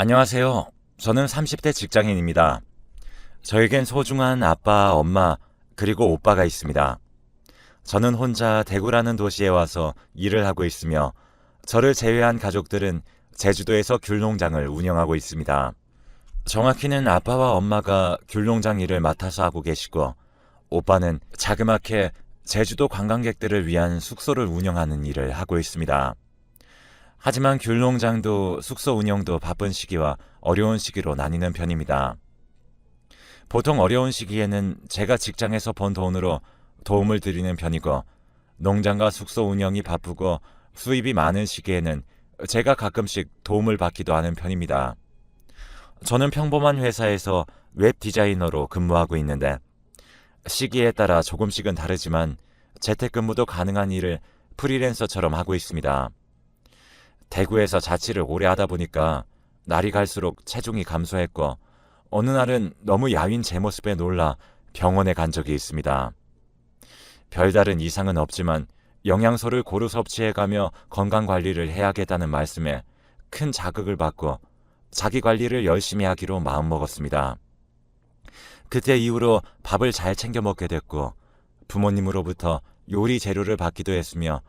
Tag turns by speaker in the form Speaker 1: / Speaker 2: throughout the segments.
Speaker 1: 안녕하세요. 저는 30대 직장인입니다. 저에겐 소중한 아빠, 엄마, 그리고 오빠가 있습니다. 저는 혼자 대구라는 도시에 와서 일을 하고 있으며 저를 제외한 가족들은 제주도에서 귤농장을 운영하고 있습니다. 정확히는 아빠와 엄마가 귤농장 일을 맡아서 하고 계시고 오빠는 자그맣게 제주도 관광객들을 위한 숙소를 운영하는 일을 하고 있습니다. 하지만 귤농장도 숙소 운영도 바쁜 시기와 어려운 시기로 나뉘는 편입니다. 보통 어려운 시기에는 제가 직장에서 번 돈으로 도움을 드리는 편이고 농장과 숙소 운영이 바쁘고 수입이 많은 시기에는 제가 가끔씩 도움을 받기도 하는 편입니다. 저는 평범한 회사에서 웹 디자이너로 근무하고 있는데 시기에 따라 조금씩은 다르지만 재택근무도 가능한 일을 프리랜서처럼 하고 있습니다. 대구에서 자취를 오래 하다 보니까 날이 갈수록 체중이 감소했고 어느 날은 너무 야윈 제 모습에 놀라 병원에 간 적이 있습니다. 별다른 이상은 없지만 영양소를 고루 섭취해가며 건강관리를 해야겠다는 말씀에 큰 자극을 받고 자기관리를 열심히 하기로 마음먹었습니다. 그때 이후로 밥을 잘 챙겨 먹게 됐고 부모님으로부터 요리 재료를 받기도 했으며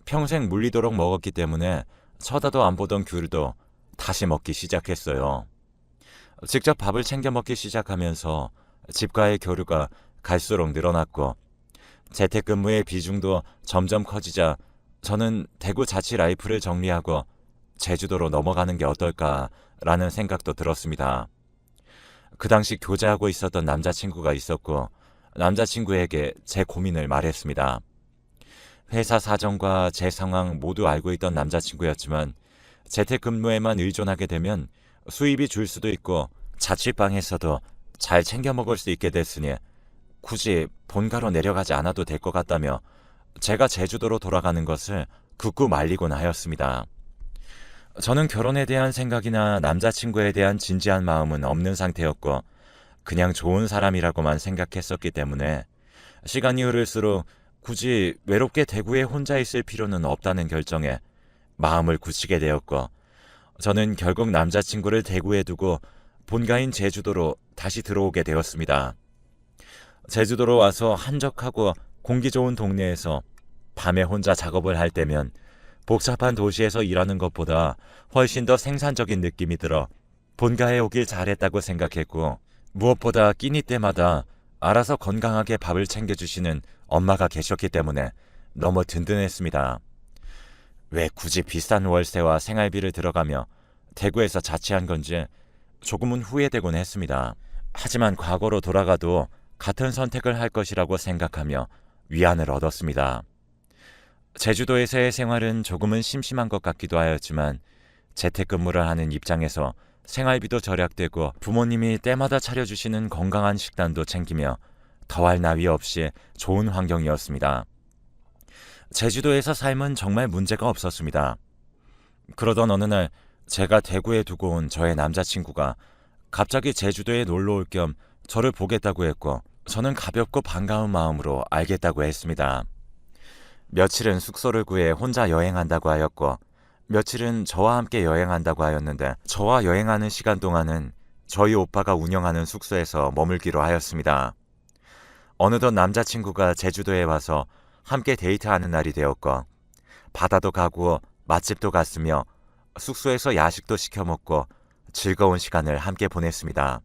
Speaker 1: 평생 물리도록 먹었기 때문에 쳐다도 안 보던 귤도 다시 먹기 시작했어요. 직접 밥을 챙겨 먹기 시작하면서 집과의 교류가 갈수록 늘어났고 재택근무의 비중도 점점 커지자 저는 대구 자취 라이프를 정리하고 제주도로 넘어가는 게 어떨까라는 생각도 들었습니다. 그 당시 교제하고 있었던 남자친구가 있었고 남자친구에게 제 고민을 말했습니다. 회사 사정과 제 상황 모두 알고 있던 남자친구였지만 재택근무에만 의존하게 되면 수입이 줄 수도 있고 자취방에서도 잘 챙겨 먹을 수 있게 됐으니 굳이 본가로 내려가지 않아도 될 것 같다며 제가 제주도로 돌아가는 것을 굳고 말리곤 하였습니다. 저는 결혼에 대한 생각이나 남자친구에 대한 진지한 마음은 없는 상태였고 그냥 좋은 사람이라고만 생각했었기 때문에 시간이 흐를수록 굳이 외롭게 대구에 혼자 있을 필요는 없다는 결정에 마음을 굳히게 되었고 저는 결국 남자친구를 대구에 두고 본가인 제주도로 다시 들어오게 되었습니다. 제주도로 와서 한적하고 공기 좋은 동네에서 밤에 혼자 작업을 할 때면 복잡한 도시에서 일하는 것보다 훨씬 더 생산적인 느낌이 들어 본가에 오길 잘했다고 생각했고 무엇보다 끼니 때마다 알아서 건강하게 밥을 챙겨주시는 엄마가 계셨기 때문에 너무 든든했습니다. 왜 굳이 비싼 월세와 생활비를 들어가며 대구에서 자취한 건지 조금은 후회되곤 했습니다. 하지만 과거로 돌아가도 같은 선택을 할 것이라고 생각하며 위안을 얻었습니다. 제주도에서의 생활은 조금은 심심한 것 같기도 하였지만 재택근무를 하는 입장에서 생활비도 절약되고 부모님이 때마다 차려주시는 건강한 식단도 챙기며 더할 나위 없이 좋은 환경이었습니다. 제주도에서 삶은 정말 문제가 없었습니다. 그러던 어느 날 제가 대구에 두고 온 저의 남자친구가 갑자기 제주도에 놀러 올 겸 저를 보겠다고 했고 저는 가볍고 반가운 마음으로 알겠다고 했습니다. 며칠은 숙소를 구해 혼자 여행한다고 하였고 며칠은 저와 함께 여행한다고 하였는데 저와 여행하는 시간 동안은 저희 오빠가 운영하는 숙소에서 머물기로 하였습니다. 어느덧 남자친구가 제주도에 와서 함께 데이트하는 날이 되었고 바다도 가고 맛집도 갔으며 숙소에서 야식도 시켜 먹고 즐거운 시간을 함께 보냈습니다.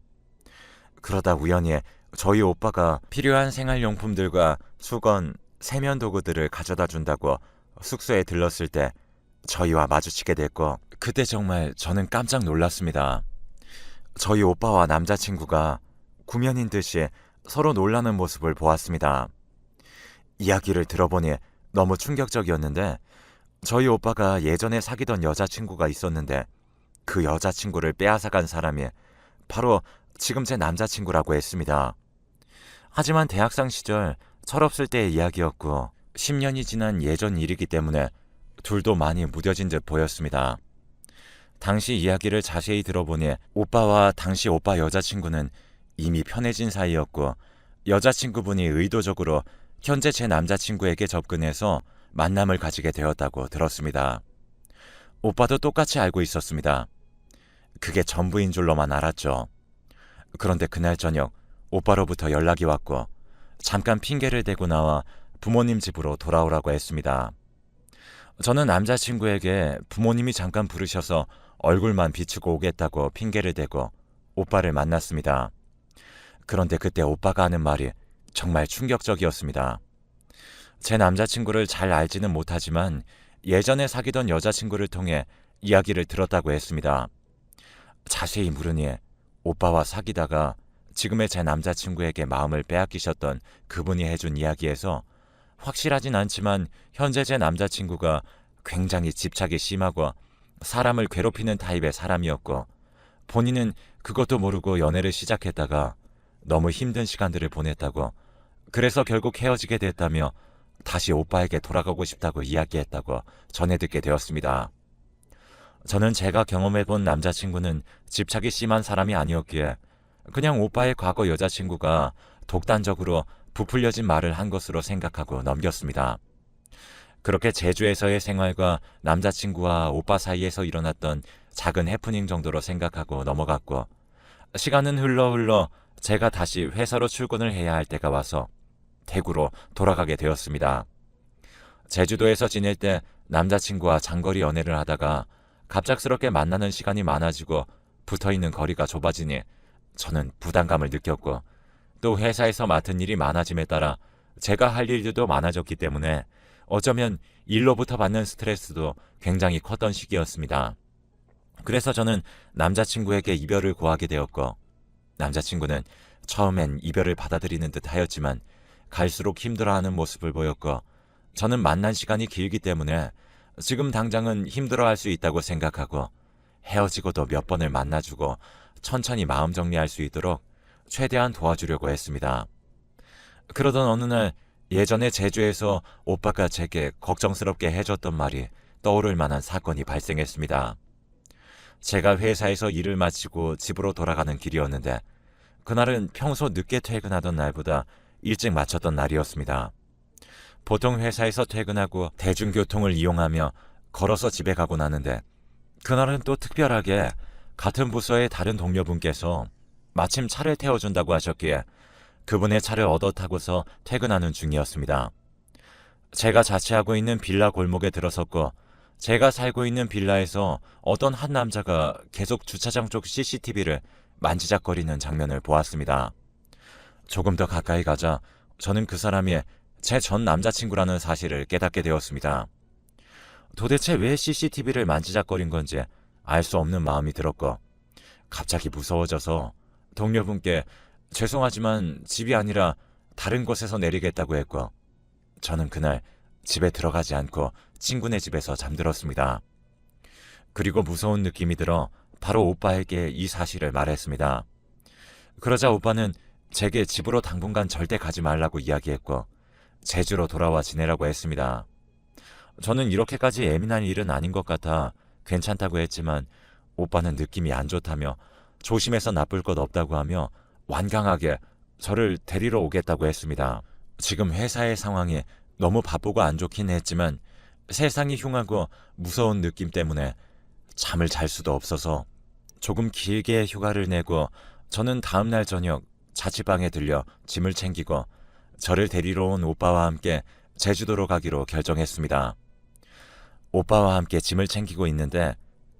Speaker 1: 그러다 우연히 저희 오빠가 필요한 생활용품들과 수건, 세면 도구들을 가져다 준다고 숙소에 들렀을 때 저희와 마주치게 됐고 그때 정말 저는 깜짝 놀랐습니다. 저희 오빠와 남자친구가 구면인 듯이 서로 놀라는 모습을 보았습니다. 이야기를 들어보니 너무 충격적이었는데 저희 오빠가 예전에 사귀던 여자친구가 있었는데 그 여자친구를 빼앗아간 사람이 바로 지금 제 남자친구라고 했습니다. 하지만 대학생 시절 철없을 때의 이야기였고 10년이 지난 예전 일이기 때문에 둘도 많이 무뎌진 듯 보였습니다. 당시 이야기를 자세히 들어보니 오빠와 당시 오빠 여자친구는 이미 편해진 사이였고 여자친구분이 의도적으로 현재 제 남자친구에게 접근해서 만남을 가지게 되었다고 들었습니다. 오빠도 똑같이 알고 있었습니다. 그게 전부인 줄로만 알았죠. 그런데 그날 저녁 오빠로부터 연락이 왔고 잠깐 핑계를 대고 나와 부모님 집으로 돌아오라고 했습니다. 저는 남자친구에게 부모님이 잠깐 부르셔서 얼굴만 비추고 오겠다고 핑계를 대고 오빠를 만났습니다. 그런데 그때 오빠가 하는 말이 정말 충격적이었습니다. 제 남자친구를 잘 알지는 못하지만 예전에 사귀던 여자친구를 통해 이야기를 들었다고 했습니다. 자세히 물으니 오빠와 사귀다가 지금의 제 남자친구에게 마음을 빼앗기셨던 그분이 해준 이야기에서 확실하진 않지만 현재 제 남자친구가 굉장히 집착이 심하고 사람을 괴롭히는 타입의 사람이었고 본인은 그것도 모르고 연애를 시작했다가 너무 힘든 시간들을 보냈다고 그래서 결국 헤어지게 됐다며 다시 오빠에게 돌아가고 싶다고 이야기했다고 전해 듣게 되었습니다. 저는 제가 경험해본 남자친구는 집착이 심한 사람이 아니었기에 그냥 오빠의 과거 여자친구가 독단적으로 부풀려진 말을 한 것으로 생각하고 넘겼습니다. 그렇게 제주에서의 생활과 남자친구와 오빠 사이에서 일어났던 작은 해프닝 정도로 생각하고 넘어갔고 시간은 흘러 제가 다시 회사로 출근을 해야 할 때가 와서 대구로 돌아가게 되었습니다. 제주도에서 지낼 때 남자친구와 장거리 연애를 하다가 갑작스럽게 만나는 시간이 많아지고 붙어있는 거리가 좁아지니 저는 부담감을 느꼈고 또 회사에서 맡은 일이 많아짐에 따라 제가 할 일들도 많아졌기 때문에 어쩌면 일로부터 받는 스트레스도 굉장히 컸던 시기였습니다. 그래서 저는 남자친구에게 이별을 고하게 되었고 남자친구는 처음엔 이별을 받아들이는 듯 하였지만 갈수록 힘들어하는 모습을 보였고 저는 만난 시간이 길기 때문에 지금 당장은 힘들어할 수 있다고 생각하고 헤어지고도 몇 번을 만나주고 천천히 마음 정리할 수 있도록 최대한 도와주려고 했습니다. 그러던 어느 날 예전에 제주에서 오빠가 제게 걱정스럽게 해줬던 말이 떠오를 만한 사건이 발생했습니다. 제가 회사에서 일을 마치고 집으로 돌아가는 길이었는데 그날은 평소 늦게 퇴근하던 날보다 일찍 마쳤던 날이었습니다. 보통 회사에서 퇴근하고 대중교통을 이용하며 걸어서 집에 가곤 하는데 그날은 또 특별하게 같은 부서의 다른 동료분께서 마침 차를 태워준다고 하셨기에 그분의 차를 얻어 타고서 퇴근하는 중이었습니다. 제가 자취하고 있는 빌라 골목에 들어섰고 제가 살고 있는 빌라에서 어떤 한 남자가 계속 주차장 쪽 CCTV를 만지작거리는 장면을 보았습니다. 조금 더 가까이 가자 저는 그 사람이 제 전 남자친구라는 사실을 깨닫게 되었습니다. 도대체 왜 CCTV를 만지작거린 건지 알 수 없는 마음이 들었고 갑자기 무서워져서 동료분께 죄송하지만 집이 아니라 다른 곳에서 내리겠다고 했고 저는 그날 집에 들어가지 않고 친구네 집에서 잠들었습니다. 그리고 무서운 느낌이 들어 바로 오빠에게 이 사실을 말했습니다. 그러자 오빠는 제게 집으로 당분간 절대 가지 말라고 이야기했고 제주로 돌아와 지내라고 했습니다. 저는 이렇게까지 예민한 일은 아닌 것 같아 괜찮다고 했지만 오빠는 느낌이 안 좋다며 조심해서 나쁠 것 없다고 하며 완강하게 저를 데리러 오겠다고 했습니다. 지금 회사의 상황이 너무 바쁘고 안 좋긴 했지만 세상이 흉하고 무서운 느낌 때문에 잠을 잘 수도 없어서 조금 길게 휴가를 내고 저는 다음날 저녁 자취방에 들려 짐을 챙기고 저를 데리러 온 오빠와 함께 제주도로 가기로 결정했습니다. 오빠와 함께 짐을 챙기고 있는데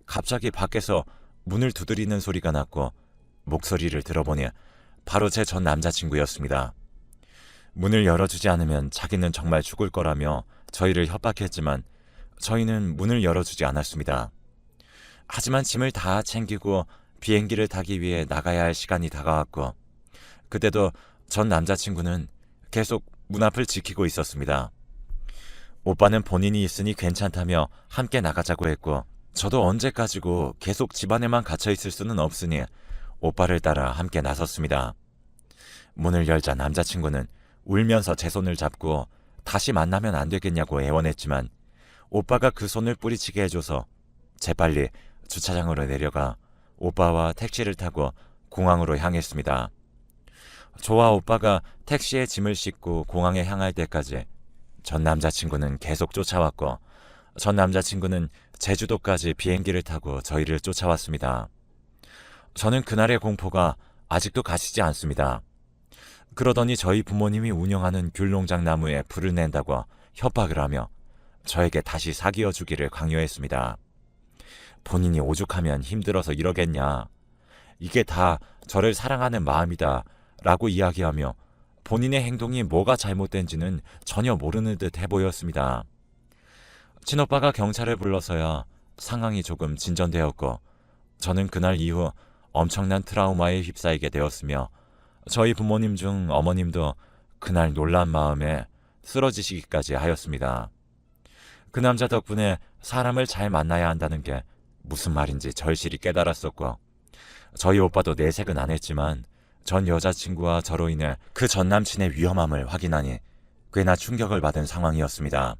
Speaker 1: 갑자기 밖에서 문을 두드리는 소리가 났고 목소리를 들어보니 바로 제 전 남자친구였습니다. 문을 열어주지 않으면 자기는 정말 죽을 거라며 저희를 협박했지만 저희는 문을 열어주지 않았습니다. 하지만 짐을 다 챙기고 비행기를 타기 위해 나가야 할 시간이 다가왔고 그때도 전 남자친구는 계속 문 앞을 지키고 있었습니다. 오빠는 본인이 있으니 괜찮다며 함께 나가자고 했고 저도 언제까지고 계속 집 안에만 갇혀 있을 수는 없으니 오빠를 따라 함께 나섰습니다. 문을 열자 남자친구는 울면서 제 손을 잡고 다시 만나면 안 되겠냐고 애원했지만 오빠가 그 손을 뿌리치게 해줘서 재빨리 주차장으로 내려가 오빠와 택시를 타고 공항으로 향했습니다. 저와 오빠가 택시에 짐을 싣고 공항에 향할 때까지 전 남자친구는 계속 쫓아왔고 전 남자친구는 제주도까지 비행기를 타고 저희를 쫓아왔습니다. 저는 그날의 공포가 아직도 가시지 않습니다. 그러더니 저희 부모님이 운영하는 귤농장 나무에 불을 낸다고 협박을 하며 저에게 다시 사귀어 주기를 강요했습니다. 본인이 오죽하면 힘들어서 이러겠냐. 이게 다 저를 사랑하는 마음이다. 라고 이야기하며 본인의 행동이 뭐가 잘못된지는 전혀 모르는 듯 해보였습니다. 친오빠가 경찰을 불러서야 상황이 조금 진전되었고 저는 그날 이후 엄청난 트라우마에 휩싸이게 되었으며 저희 부모님 중 어머님도 그날 놀란 마음에 쓰러지시기까지 하였습니다. 그 남자 덕분에 사람을 잘 만나야 한다는 게 무슨 말인지 절실히 깨달았었고 저희 오빠도 내색은 안 했지만 전 여자친구와 저로 인해 그 전 남친의 위험함을 확인하니 꽤나 충격을 받은 상황이었습니다.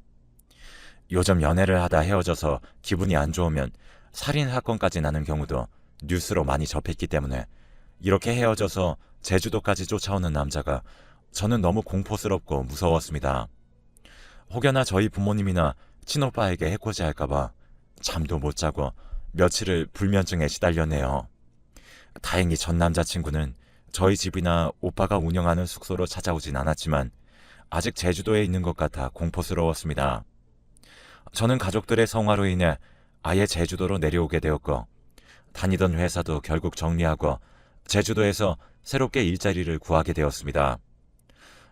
Speaker 1: 요즘 연애를 하다 헤어져서 기분이 안 좋으면 살인 사건까지 나는 경우도 뉴스로 많이 접했기 때문에 이렇게 헤어져서 제주도까지 쫓아오는 남자가 저는 너무 공포스럽고 무서웠습니다. 혹여나 저희 부모님이나 친오빠에게 해코지 할까봐 잠도 못 자고 며칠을 불면증에 시달렸네요. 다행히 전 남자친구는 저희 집이나 오빠가 운영하는 숙소로 찾아오진 않았지만 아직 제주도에 있는 것 같아 공포스러웠습니다. 저는 가족들의 성화로 인해 아예 제주도로 내려오게 되었고 다니던 회사도 결국 정리하고 제주도에서 새롭게 일자리를 구하게 되었습니다.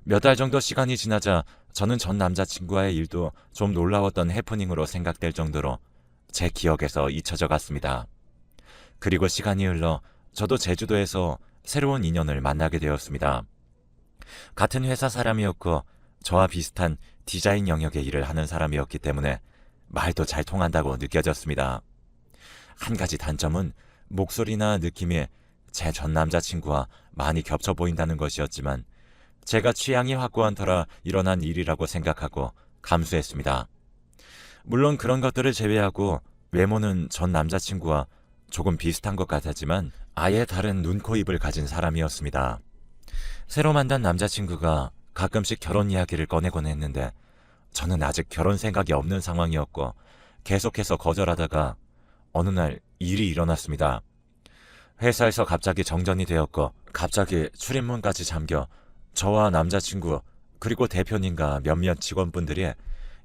Speaker 1: 몇 달 정도 시간이 지나자 저는 전 남자친구와의 일도 좀 놀라웠던 해프닝으로 생각될 정도로 제 기억에서 잊혀져 갔습니다. 그리고 시간이 흘러 저도 제주도에서 새로운 인연을 만나게 되었습니다. 같은 회사 사람이었고 저와 비슷한 디자인 영역의 일을 하는 사람이었기 때문에 말도 잘 통한다고 느껴졌습니다. 한 가지 단점은 목소리나 느낌이 제 전 남자친구와 많이 겹쳐 보인다는 것이었지만 제가 취향이 확고한 터라 일어난 일이라고 생각하고 감수했습니다. 물론 그런 것들을 제외하고 외모는 전 남자친구와 조금 비슷한 것 같았지만 아예 다른 눈, 코, 입을 가진 사람이었습니다. 새로 만난 남자친구가 가끔씩 결혼 이야기를 꺼내곤 했는데 저는 아직 결혼 생각이 없는 상황이었고 계속해서 거절하다가 어느 날 일이 일어났습니다. 회사에서 갑자기 정전이 되었고 갑자기 출입문까지 잠겨 저와 남자친구 그리고 대표님과 몇몇 직원분들이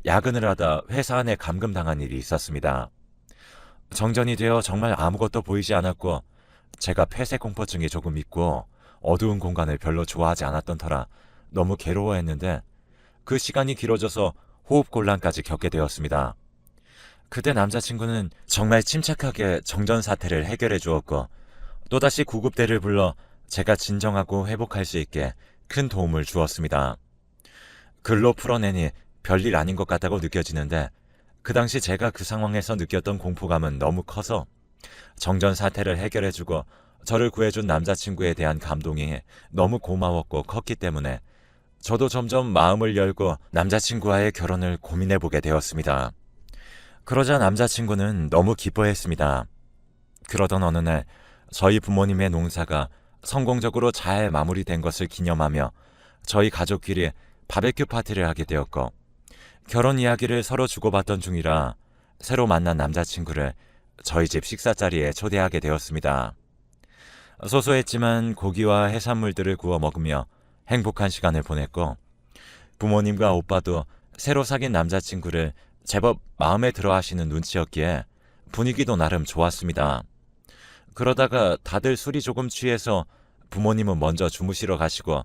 Speaker 1: 야근을 하다 회사 안에 감금당한 일이 있었습니다. 정전이 되어 정말 아무것도 보이지 않았고 제가 폐쇄공포증이 조금 있고 어두운 공간을 별로 좋아하지 않았던 터라 너무 괴로워했는데 그 시간이 길어져서 호흡곤란까지 겪게 되었습니다. 그때 남자친구는 정말 침착하게 정전 사태를 해결해 주었고 또다시 구급대를 불러 제가 진정하고 회복할 수 있게 큰 도움을 주었습니다. 글로 풀어내니 별일 아닌 것 같다고 느껴지는데 그 당시 제가 그 상황에서 느꼈던 공포감은 너무 커서 정전 사태를 해결해주고 저를 구해준 남자친구에 대한 감동이 너무 고마웠고 컸기 때문에 저도 점점 마음을 열고 남자친구와의 결혼을 고민해보게 되었습니다. 그러자 남자친구는 너무 기뻐했습니다. 그러던 어느 날 저희 부모님의 농사가 성공적으로 잘 마무리된 것을 기념하며 저희 가족끼리 바베큐 파티를 하게 되었고 결혼 이야기를 서로 주고받던 중이라 새로 만난 남자친구를 저희 집 식사 자리에 초대하게 되었습니다. 소소했지만 고기와 해산물들을 구워 먹으며 행복한 시간을 보냈고 부모님과 오빠도 새로 사귄 남자친구를 제법 마음에 들어 하시는 눈치였기에 분위기도 나름 좋았습니다. 그러다가 다들 술이 조금 취해서 부모님은 먼저 주무시러 가시고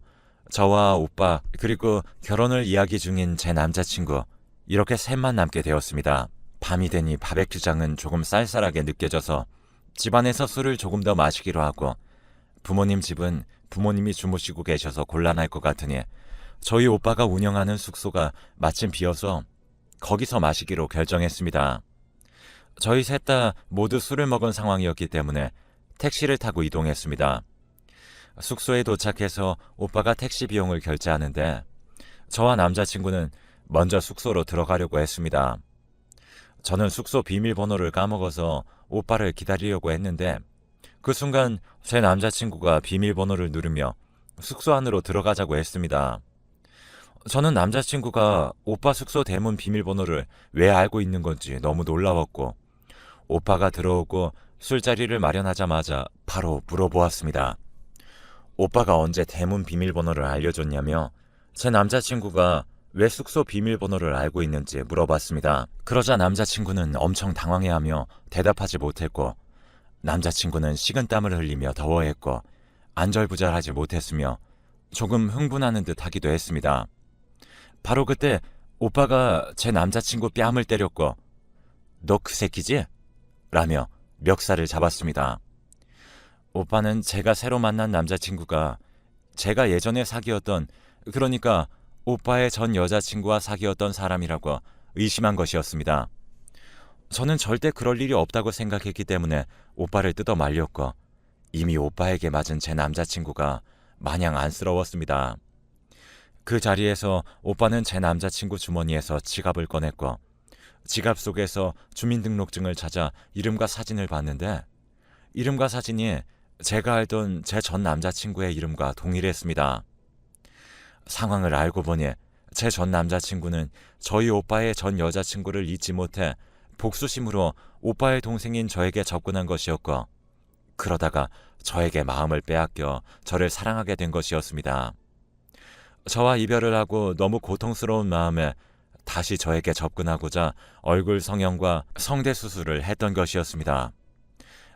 Speaker 1: 저와 오빠 그리고 결혼을 이야기 중인 제 남자친구 이렇게 셋만 남게 되었습니다. 밤이 되니 바베큐장은 조금 쌀쌀하게 느껴져서 집안에서 술을 조금 더 마시기로 하고 부모님 집은 부모님이 주무시고 계셔서 곤란할 것 같으니 저희 오빠가 운영하는 숙소가 마침 비어서 거기서 마시기로 결정했습니다. 저희 셋 다 모두 술을 먹은 상황이었기 때문에 택시를 타고 이동했습니다. 숙소에 도착해서 오빠가 택시 비용을 결제하는데 저와 남자친구는 먼저 숙소로 들어가려고 했습니다. 저는 숙소 비밀번호를 까먹어서 오빠를 기다리려고 했는데 그 순간 제 남자친구가 비밀번호를 누르며 숙소 안으로 들어가자고 했습니다. 저는 남자친구가 오빠 숙소 대문 비밀번호를 왜 알고 있는 건지 너무 놀라웠고 오빠가 들어오고 술자리를 마련하자마자 바로 물어보았습니다. 오빠가 언제 대문 비밀번호를 알려줬냐며 제 남자친구가 왜 숙소 비밀번호를 알고 있는지 물어봤습니다. 그러자 남자친구는 엄청 당황해하며 대답하지 못했고 남자친구는 식은땀을 흘리며 더워했고 안절부절하지 못했으며 조금 흥분하는 듯 하기도 했습니다. 바로 그때 오빠가 제 남자친구 뺨을 때렸고 너 그 새끼지? 라며 멱살을 잡았습니다. 오빠는 제가 새로 만난 남자친구가 제가 예전에 사귀었던, 그러니까 오빠의 전 여자친구와 사귀었던 사람이라고 의심한 것이었습니다. 저는 절대 그럴 일이 없다고 생각했기 때문에 오빠를 뜯어 말렸고 이미 오빠에게 맞은 제 남자친구가 마냥 안쓰러웠습니다. 그 자리에서 오빠는 제 남자친구 주머니에서 지갑을 꺼냈고 지갑 속에서 주민등록증을 찾아 이름과 사진을 봤는데 이름과 사진이 제가 알던 제 전 남자친구의 이름과 동일했습니다. 상황을 알고 보니 제 전 남자친구는 저희 오빠의 전 여자친구를 잊지 못해 복수심으로 오빠의 동생인 저에게 접근한 것이었고 그러다가 저에게 마음을 빼앗겨 저를 사랑하게 된 것이었습니다. 저와 이별을 하고 너무 고통스러운 마음에 다시 저에게 접근하고자 얼굴 성형과 성대 수술을 했던 것이었습니다.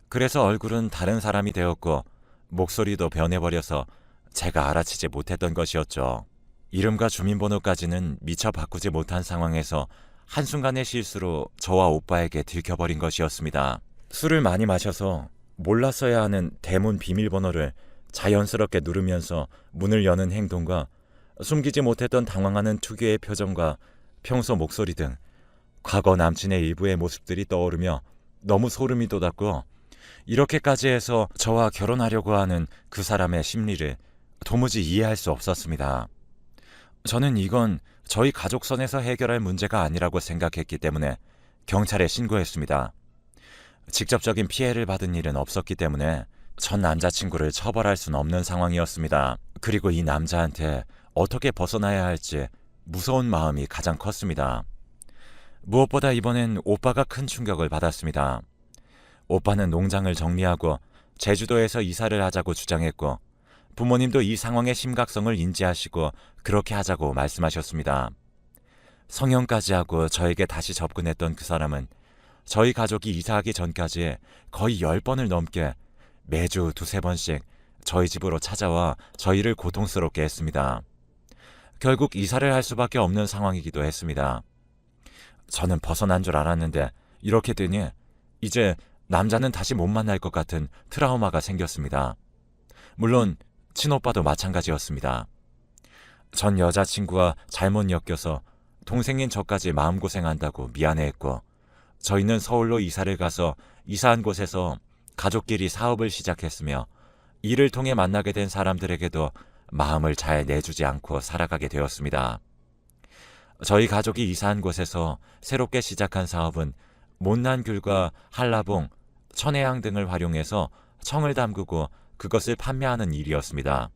Speaker 1: 그래서 얼굴은 다른 사람이 되었고 목소리도 변해버려서 제가 알아채지 못했던 것이었죠. 이름과 주민번호까지는 미처 바꾸지 못한 상황에서 한순간의 실수로 저와 오빠에게 들켜버린 것이었습니다. 술을 많이 마셔서 몰랐어야 하는 대문 비밀번호를 자연스럽게 누르면서 문을 여는 행동과 숨기지 못했던 당황하는 특유의 표정과 평소 목소리 등 과거 남친의 일부의 모습들이 떠오르며 너무 소름이 돋았고 이렇게까지 해서 저와 결혼하려고 하는 그 사람의 심리를 도무지 이해할 수 없었습니다. 저는 이건 저희 가족선에서 해결할 문제가 아니라고 생각했기 때문에 경찰에 신고했습니다. 직접적인 피해를 받은 일은 없었기 때문에 전 남자친구를 처벌할 수는 없는 상황이었습니다. 그리고 이 남자한테 어떻게 벗어나야 할지 무서운 마음이 가장 컸습니다. 무엇보다 이번엔 오빠가 큰 충격을 받았습니다. 오빠는 농장을 정리하고 제주도에서 이사를 하자고 주장했고 부모님도 이 상황의 심각성을 인지하시고 그렇게 하자고 말씀하셨습니다. 성형까지 하고 저에게 다시 접근했던 그 사람은 저희 가족이 이사하기 전까지 거의 10번을 넘게 매주 2-3번씩 저희 집으로 찾아와 저희를 고통스럽게 했습니다. 결국 이사를 할 수밖에 없는 상황이기도 했습니다. 저는 벗어난 줄 알았는데 이렇게 되니 이제 남자는 다시 못 만날 것 같은 트라우마가 생겼습니다. 물론 친오빠도 마찬가지였습니다. 전 여자친구와 잘못 엮여서 동생인 저까지 마음고생한다고 미안해했고 저희는 서울로 이사를 가서 이사한 곳에서 가족끼리 사업을 시작했으며 이를 통해 만나게 된 사람들에게도 마음을 잘 내주지 않고 살아가게 되었습니다. 저희 가족이 이사한 곳에서 새롭게 시작한 사업은 못난 귤과 한라봉, 천혜향 등을 활용해서 청을 담그고 그것을 판매하는 일이었습니다.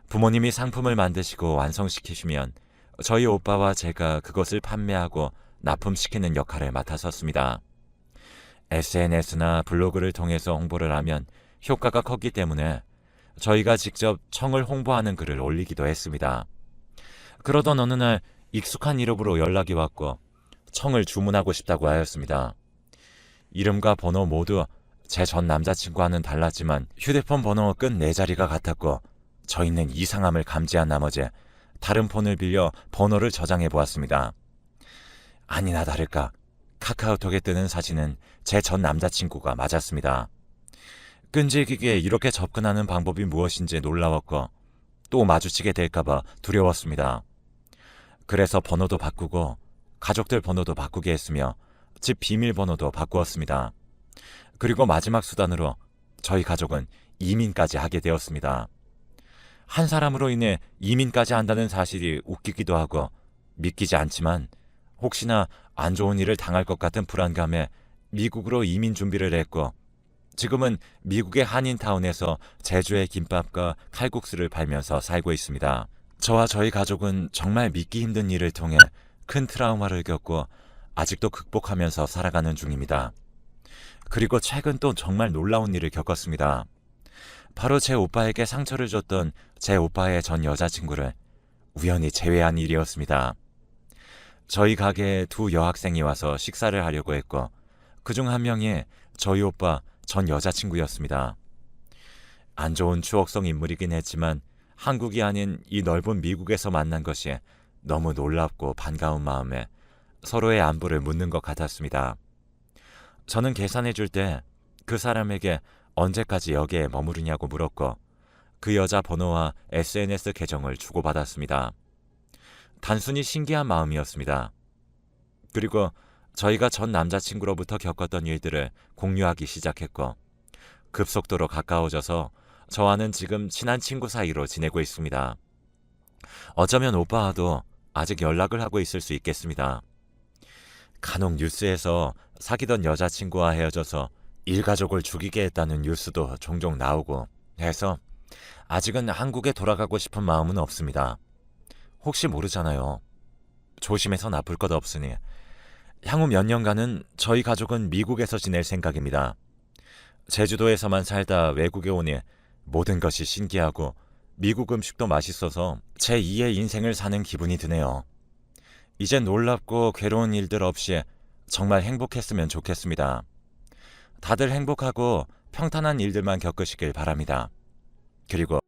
Speaker 1: 부모님이 상품을 만드시고 완성시키시면 저희 오빠와 제가 그것을 판매하고 납품시키는 역할을 맡았었습니다. SNS나 블로그를 통해서 홍보를 하면 효과가 컸기 때문에 저희가 직접 청을 홍보하는 글을 올리기도 했습니다. 그러던 어느 날 익숙한 이름으로 연락이 왔고 청을 주문하고 싶다고 하였습니다. 이름과 번호 모두 제 전 남자친구와는 달랐지만 휴대폰 번호 끝 4자리가 같았고 저희는 이상함을 감지한 나머지 다른 폰을 빌려 번호를 저장해 보았습니다. 아니나 다를까 카카오톡에 뜨는 사진은 제 전 남자친구가 맞았습니다. 끈질기게 이렇게 접근하는 방법이 무엇인지 놀라웠고 또 마주치게 될까봐 두려웠습니다. 그래서 번호도 바꾸고 가족들 번호도 바꾸게 했으며 집 비밀번호도 바꾸었습니다. 그리고 마지막 수단으로 저희 가족은 이민까지 하게 되었습니다. 한 사람으로 인해 이민까지 한다는 사실이 웃기기도 하고 믿기지 않지만 혹시나 안 좋은 일을 당할 것 같은 불안감에 미국으로 이민 준비를 했고 지금은 미국의 한인타운에서 제주의 김밥과 칼국수를 팔면서 살고 있습니다. 저와 저희 가족은 정말 믿기 힘든 일을 통해 큰 트라우마를 겪고 아직도 극복하면서 살아가는 중입니다. 그리고 최근 또 정말 놀라운 일을 겪었습니다. 바로 제 오빠에게 상처를 줬던 제 오빠의 전 여자친구를 우연히 제외한 일이었습니다. 저희 가게에 두 여학생이 와서 식사를 하려고 했고 그중 한 명이 저희 오빠 전 여자친구였습니다. 안 좋은 추억성 인물이긴 했지만 한국이 아닌 이 넓은 미국에서 만난 것이 너무 놀랍고 반가운 마음에 서로의 안부를 묻는 것 같았습니다. 저는 계산해 줄 때 그 사람에게 언제까지 여기에 머무르냐고 물었고 그 여자 번호와 SNS 계정을 주고받았습니다. 단순히 신기한 마음이었습니다. 그리고 저희가 전 남자친구로부터 겪었던 일들을 공유하기 시작했고 급속도로 가까워져서 저와는 지금 친한 친구 사이로 지내고 있습니다. 어쩌면 오빠와도 아직 연락을 하고 있을 수 있겠습니다. 간혹 뉴스에서 사귀던 여자친구와 헤어져서 일가족을 죽이게 했다는 뉴스도 종종 나오고 해서 아직은 한국에 돌아가고 싶은 마음은 없습니다. 혹시 모르잖아요. 조심해서 나쁠 것 없으니 향후 몇 년간은 저희 가족은 미국에서 지낼 생각입니다. 제주도에서만 살다 외국에 오니 모든 것이 신기하고 미국 음식도 맛있어서 제2의 인생을 사는 기분이 드네요. 이제 놀랍고 괴로운 일들 없이 정말 행복했으면 좋겠습니다. 다들 행복하고 평탄한 일들만 겪으시길 바랍니다. 그리고